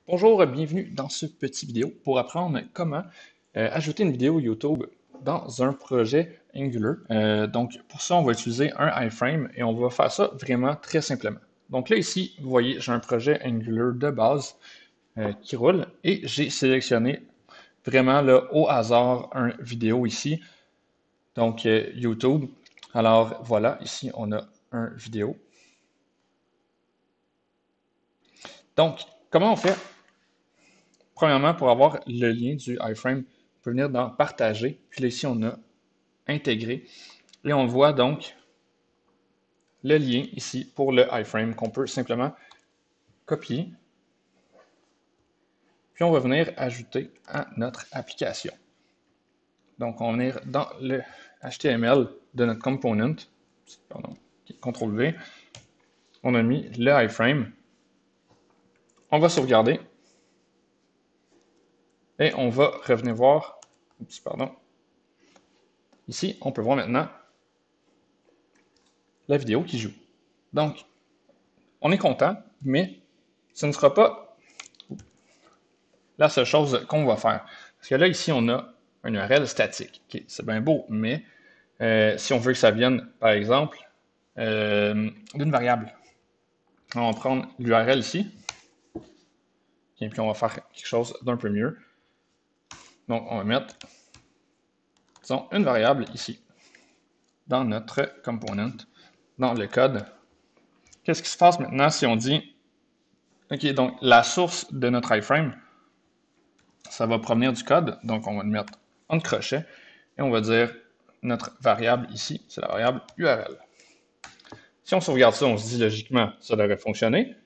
Bonjour, bienvenue dans ce petit vidéo pour apprendre comment ajouter une vidéo YouTube dans un projet Angular. Donc pour ça, on va utiliser un iframe et on va faire ça vraiment très simplement. Donc là ici, vous voyez, j'ai un projet Angular de base qui roule et j'ai sélectionné vraiment là, au hasard un vidéo ici, donc YouTube. Alors voilà, ici on a un vidéo. Donc, comment on fait? Premièrement, pour avoir le lien du iframe, on peut venir dans Partager. Puis là, ici, on a Intégrer. Et on voit donc le lien ici pour le iframe qu'on peut simplement copier. Puis on va venir ajouter à notre application. Donc, on va venir dans le HTML de notre component. Pardon, CTRL-V. On a mis le iframe. On va sauvegarder. Et on va revenir voir. Oups, pardon. Ici, on peut voir maintenant la vidéo qui joue. Donc, on est content, mais ce ne sera pas la seule chose qu'on va faire. Parce que là, ici, on a un URL statique. Okay, c'est bien beau, mais si on veut que ça vienne, par exemple, d'une variable, on va prendre l'URL ici, et puis on va faire quelque chose d'un peu mieux. Donc, on va mettre, disons, une variable ici, dans notre component, dans le code. Qu'est-ce qui se passe maintenant si on dit, OK, donc la source de notre iframe, ça va provenir du code, donc on va le mettre entre crochets, et on va dire notre variable ici, c'est la variable URL. Si on sauvegarde ça, on se dit logiquement, ça devrait fonctionner.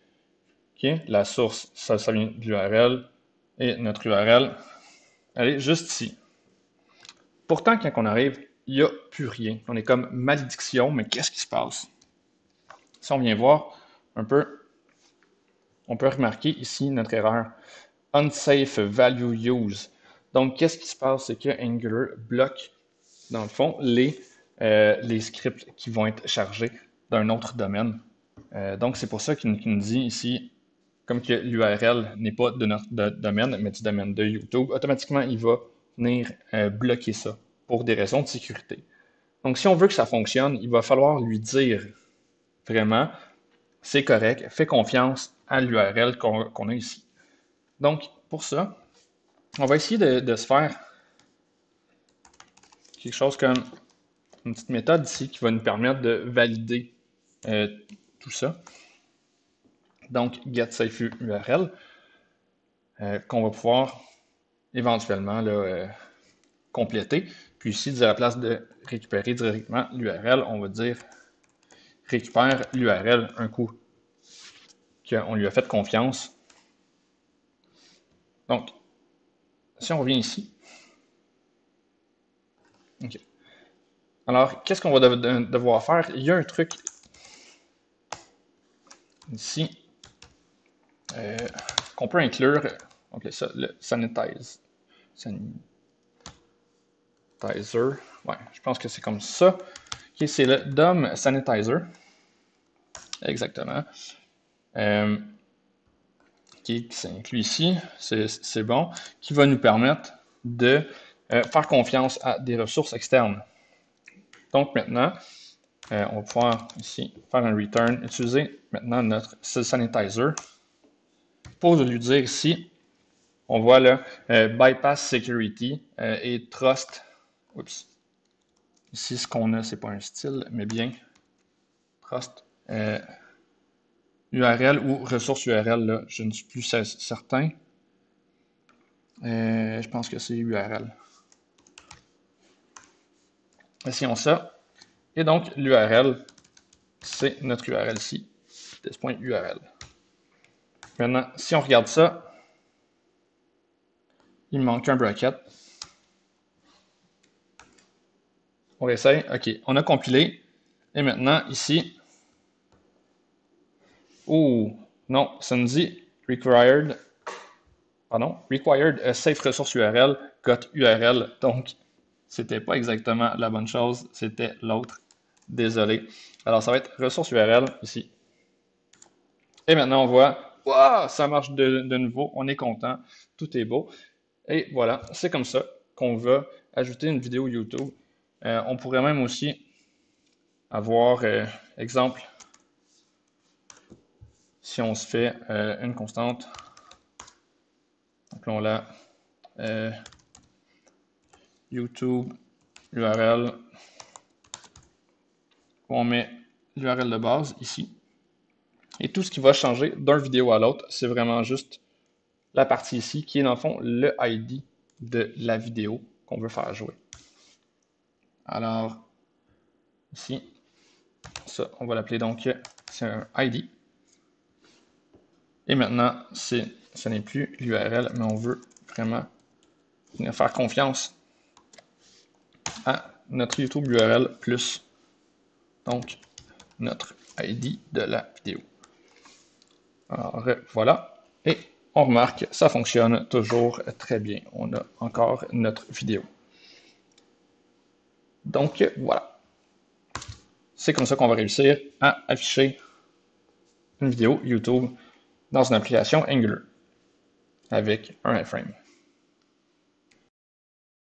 Okay. La source, ça vient de l'URL, et notre URL, elle est juste ici. Pourtant, quand on arrive, il n'y a plus rien. On est comme malédiction, mais qu'est-ce qui se passe? Si on vient voir un peu, on peut remarquer ici notre erreur. Unsafe value use. Donc, qu'est-ce qui se passe? C'est que Angular bloque, dans le fond, les scripts qui vont être chargés d'un autre domaine. Donc, c'est pour ça qu'il nous dit ici, comme que l'URL n'est pas de notre domaine, mais du domaine de YouTube, automatiquement, il va venir bloquer ça pour des raisons de sécurité. Donc, si on veut que ça fonctionne, il va falloir lui dire vraiment, c'est correct, fais confiance à l'URL qu'on a ici. Donc, pour ça, on va essayer de se faire quelque chose comme une petite méthode ici qui va nous permettre de valider tout ça. Donc, getSafeURL, qu'on va pouvoir éventuellement là, compléter. Puis ici, à la place de récupérer directement l'URL, on va dire récupère l'URL un coup qu'on lui a fait confiance. Donc, si on revient ici, OK. Alors, qu'est-ce qu'on va devoir faire? Il y a un truc ici qu'on peut inclure. OK, ça, le sanitizer. Ouais, je pense que c'est comme ça. OK, c'est le DOM sanitizer. Exactement. Qui s'inclut ici, c'est bon, qui va nous permettre de faire confiance à des ressources externes. Donc maintenant, on va pouvoir ici faire un return, utiliser maintenant notre sanitizer pour lui dire ici, on voit là, bypass security et trust. Oups. Ici, ce qu'on a, c'est pas un style, mais bien trust. URL ou ressource URL, là, je ne suis plus certain. Je pense que c'est URL. Essayons ça. Et donc, l'URL, c'est notre URL ici, test.url. Maintenant, si on regarde ça, il me manque un bracket. On réessaye. OK, on a compilé. Et maintenant, ici, oh, non, ça nous dit required safe resource URL, got URL. Donc, c'était pas exactement la bonne chose, c'était l'autre. Désolé. Alors, ça va être ressource URL ici. Et maintenant, on voit, Wow, ça marche de nouveau, on est content, tout est beau. Et voilà, c'est comme ça qu'on va ajouter une vidéo YouTube. On pourrait même aussi avoir, exemple, si on se fait une constante, appelons-la YouTube URL, on met l'URL de base ici. Et tout ce qui va changer d'un vidéo à l'autre, c'est vraiment juste la partie ici qui est dans le fond le ID de la vidéo qu'on veut faire jouer. Alors, ici, ça, on va l'appeler donc, c'est un ID. Et maintenant, ce n'est plus l'URL, mais on veut vraiment faire confiance à notre YouTube URL plus, donc, notre ID de la vidéo. Alors, voilà. Et on remarque, ça fonctionne toujours très bien. On a encore notre vidéo. Donc, voilà. C'est comme ça qu'on va réussir à afficher une vidéo YouTube dans une application Angular avec un iframe.